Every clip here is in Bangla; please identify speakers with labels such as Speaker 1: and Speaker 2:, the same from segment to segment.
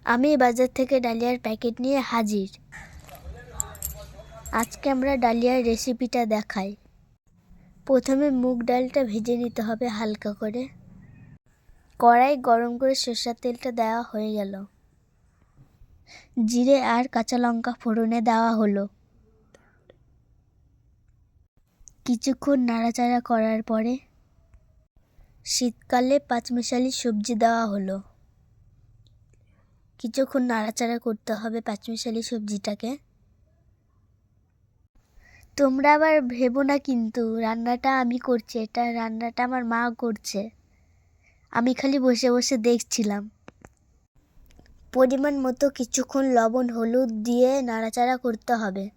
Speaker 1: আমি বাজার থেকে ডালিয়ার প্যাকেট নিয়ে হাজির। আজকে আমরা ডালিয়ার রেসিপিটা দেখাই। প্রথমে মুগ ডালটা ভেজে নিতে হবে হালকা করে। কড়াই গরম করে সরষের তেলটা দেওয়া হয়ে গেল। জিরে আর কাঁচা লঙ্কা ফোড়নে দেওয়া হলো। কিছুক্ষণ নাড়াচাড়া করার পরে শীতকালে পাঁচমিশালি সবজি দেওয়া হলো। কিছুক্ষণ নাড়াচাড়া করতে হবে পাঁচমিশালি সবজিটাকে। তোমরা আবার ভেবো না কিন্তু রান্নাটা আমি করছি, এটা রান্নাটা আমার মা করছে। আমি খালি বসে বসে দেখছিলাম। পরিমাণ মতো কিছুক্ষণ লবণ হলুদ দিয়ে নাড়াচাড়া করতে হবে।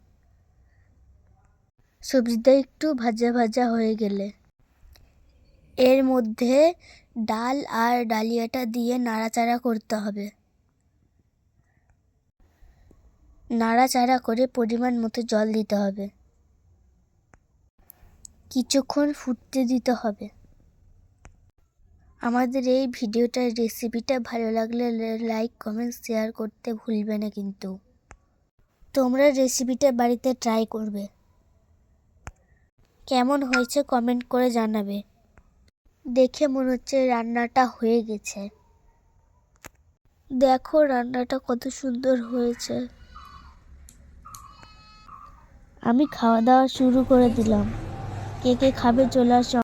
Speaker 1: সবজিটা একটু ভাজা ভাজা হয়ে গেলে এর মধ্যে ডাল আর ডালিয়াটা দিয়ে নাড়াচাড়া করতে হবে। নাড়াচাড়া করে পরিমাণ মতো জল দিতে হবে। কিছুক্ষণ ফুটতে দিতে হবে। আমাদের এই ভিডিওটার রেসিপিটা ভালো লাগলে লাইক কমেন্ট শেয়ার করতে ভুলবে না কিন্তু। তোমরা রেসিপিটা বাড়িতে ট্রাই করবে। কেমন হয়েছে কমেন্ট করে জানাবে। দেখে মনে হচ্ছে রান্নাটা হয়ে গেছে। দেখো রান্নাটা কত সুন্দর হয়েছে। আমি খাওয়া দাওয়া শুরু করে দিলাম। কে কে খাবে চলে আসো।